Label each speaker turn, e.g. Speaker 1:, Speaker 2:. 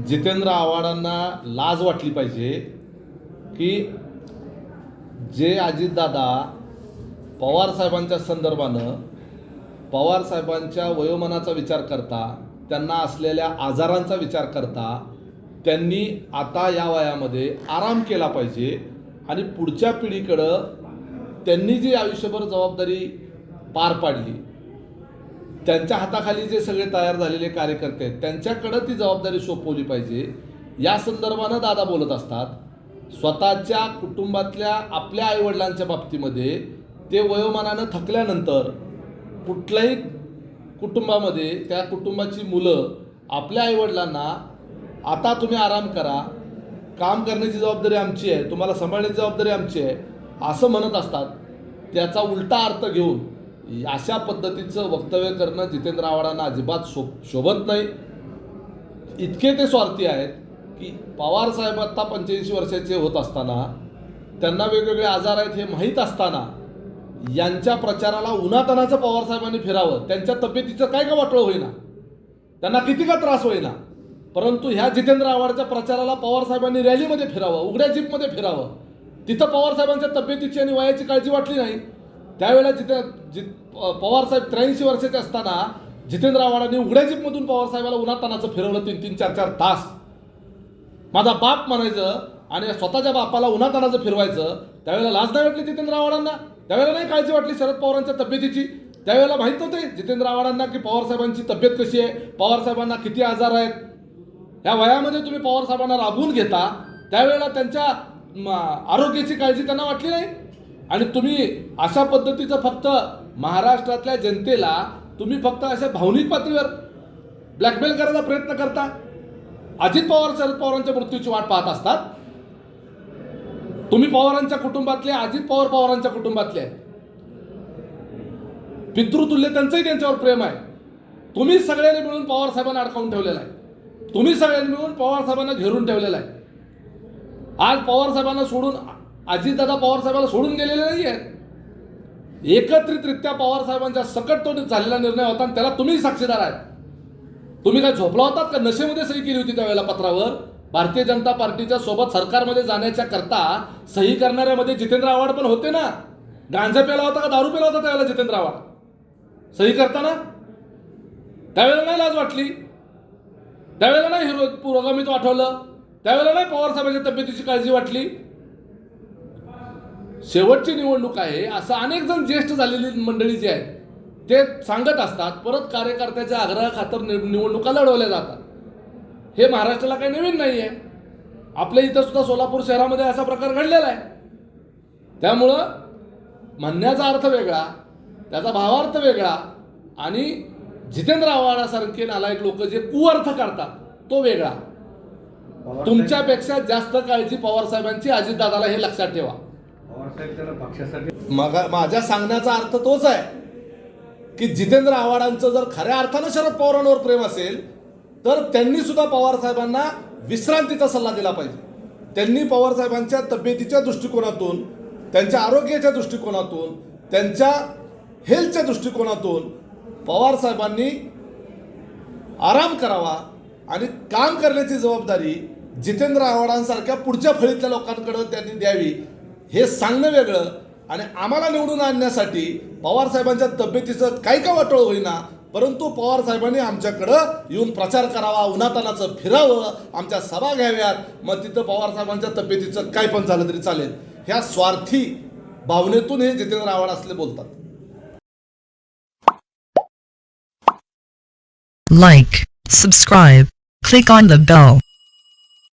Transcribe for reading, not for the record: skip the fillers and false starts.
Speaker 1: जितेंद्र आव्हाडांना लाज वाटली पाहिजे की जे अजितदादा पवारसाहेबांच्या संदर्भानं पवारसाहेबांच्या वयोमानाचा विचार करता, त्यांना असलेल्या आजारांचा विचार करता त्यांनी आता या वयामध्ये आराम केला पाहिजे आणि पुढच्या पिढीकडं त्यांनी जी आयुष्यभर जबाबदारी पार पाडली, त्यांच्या हाताखाली जे सगळे तयार झालेले कार्यकर्ते आहेत त्यांच्याकडं ती जबाबदारी सोपवली पाहिजे. या संदर्भानं दादा बोलत असतात. स्वतःच्या कुटुंबातल्या आपल्या आईवडिलांच्या बाबतीमध्ये ते वयोमानानं थकल्यानंतर कुठल्याही कुटुंबामध्ये त्या कुटुंबाची मुलं आपल्या आईवडिलांना आता तुम्ही आराम करा, काम करण्याची जबाबदारी आमची आहे, तुम्हाला सांभाळण्याची जबाबदारी आमची आहे असं म्हणत असतात. त्याचा उलटा अर्थ घेऊन अशा पद्धतीचं वक्तव्य करणं जितेंद्र आव्हाडांना अजिबात शोभत नाही. इतके ते स्वार्थी आहेत की पवारसाहेब आत्ता 85 वर्षाचे होत असताना, त्यांना वेगवेगळे आजार आहेत हे माहीत असताना यांच्या प्रचाराला उन्हातानाचं पवारसाहेबांनी फिरावं. त्यांच्या तब्येतीचं काय का वाटोळं होईना, त्यांना किती का त्रास होईना, परंतु ह्या जितेंद्र आव्हाडच्या प्रचाराला पवारसाहेबांनी रॅलीमध्ये फिरावं, उघड्या जीपमध्ये फिरावं. तिथं पवारसाहेबांच्या तब्येतीची आणि वयाची काळजी वाटली नाही. त्यावेळेला पवारसाहेब 83 वर्षाचे असताना जितेंद्र आव्हाडांनी उघड्या जीपमधून पवारसाहेबाला उन्हातानाचं फिरवलं 3-3, 4-4 तास. माझा बाप म्हणायचं आणि स्वतःच्या बापाला उन्हातानाचं फिरवायचं. त्यावेळेला लाज नाही वाटली जितेंद्र आव्हाडांना? त्यावेळेला नाही काळजी वाटली शरद पवारांच्या तब्येतीची? त्यावेळेला माहीत नव्हते जितेंद्र आव्हाडांना की पवारसाहेबांची तब्येत कशी आहे, पवारसाहेबांना किती आजार आहेत? ह्या वयामध्ये तुम्ही पवारसाहेबांना राबवून घेता, त्यावेळेला त्यांच्या आरोग्याची काळजी त्यांना वाटली नाही. आणि तुम्ही अशा पद्धतीचं फक्त महाराष्ट्रातल्या जनतेला तुम्ही फक्त अशा भावनिक पातळीवर ब्लॅकमेल करायचा प्रयत्न करता. अजित पवार शरद पवारांच्या मृत्यूची वाट पाहत असतात. तुम्ही पवारांच्या कुटुंबातले, अजित पवार पवारांच्या कुटुंबातले आहेत. पितृतुल्य त्यांचंही त्यांच्यावर प्रेम आहे. तुम्ही सगळ्यांनी मिळून पवारसाहेबांना अडकावून ठेवलेला आहे. तुम्ही सगळ्यांनी मिळून पवारसाहेबांना घेरून ठेवलेला आहे. आज पवारसाहेबांना सोडून अजितदादा पवारसाहेबांना सोडून गेलेले नाही आहेत. एकत्रितरित्या पवारसाहेबांच्या सकट तो झालेला निर्णय होता आणि त्याला तुम्ही साक्षीदार आहेत. तुम्ही काय झोपला होतात का? नशेमध्ये सही केली होती त्यावेळेला पत्रावर. भारतीय जनता पार्टीच्या सोबत सरकारमध्ये जाण्याच्या करता सही करणाऱ्यामध्ये जितेंद्र आव्हाड पण होते ना. गांजा प्याला होता का दारू प्याला होता त्यावेळेला जितेंद्र आव्हाड सही करताना? त्यावेळेला नाही लाज वाटली? त्यावेळेला नाही पुरोगामित्व आठवलं? त्यावेळेला नाही पवारसाहेबांच्या तब्येतीची काळजी वाटली? शेवटची निवडणूक आहे असं अनेक जण ज्येष्ठ झालेली मंडळी जी आहेत ते सांगत असतात. परत कार्यकर्त्याच्या आग्रहाखातर निवडणुका लढवल्या जातात. हे महाराष्ट्राला काही नवीन नाही आहे. आपल्या इथं सुद्धा सोलापूर शहरामध्ये असा प्रकार घडलेला आहे. त्यामुळं म्हणण्याचा अर्थ वेगळा, त्याचा भावार्थ वेगळा आणि जितेंद्र आव्हाडासारखे नालायक लोक जे कुअर्थ काढतात तो वेगळा. तुमच्यापेक्षा जास्त काळजी पवारसाहेबांची अजितदादाला हे लक्षात ठेवा. माझ्या सांगण्याचा अर्थ तोच आहे की जितेंद्र आव्हाडांचं जर खऱ्या अर्थानं शरद पवारांवर प्रेम असेल तर त्यांनी सुद्धा पवारसाहेबांना विश्रांतीचा सल्ला दिला पाहिजे. त्यांनी पवारसाहेबांच्या तब्येतीच्या दृष्टिकोनातून, त्यांच्या आरोग्याच्या दृष्टिकोनातून, त्यांच्या हेल्थच्या दृष्टिकोनातून पवारसाहेबांनी आराम करावा आणि काम करण्याची जबाबदारी जितेंद्र आव्हाडांसारख्या पुढच्या फळीतल्या लोकांकडे त्यांनी द्यावी. हे सांगणं वेगळं आणि आम्हाला निवडून आणण्यासाठी पवारसाहेबांच्या तब्येतीचं काही का वाटोळं होईना, परंतु पवारसाहेबांनी आमच्याकडं येऊन प्रचार करावा, उन्हातानाचं फिरावं, आमच्या सभा घ्याव्यात, मग तिथं पवारसाहेबांच्या तब्येतीचं काय पण झालं तरी चालेल. ह्या स्वार्थी भावनेतून हे जितेंद्र आव्हाड असले बोलतात.
Speaker 2: Like, subscribe, click on the bell.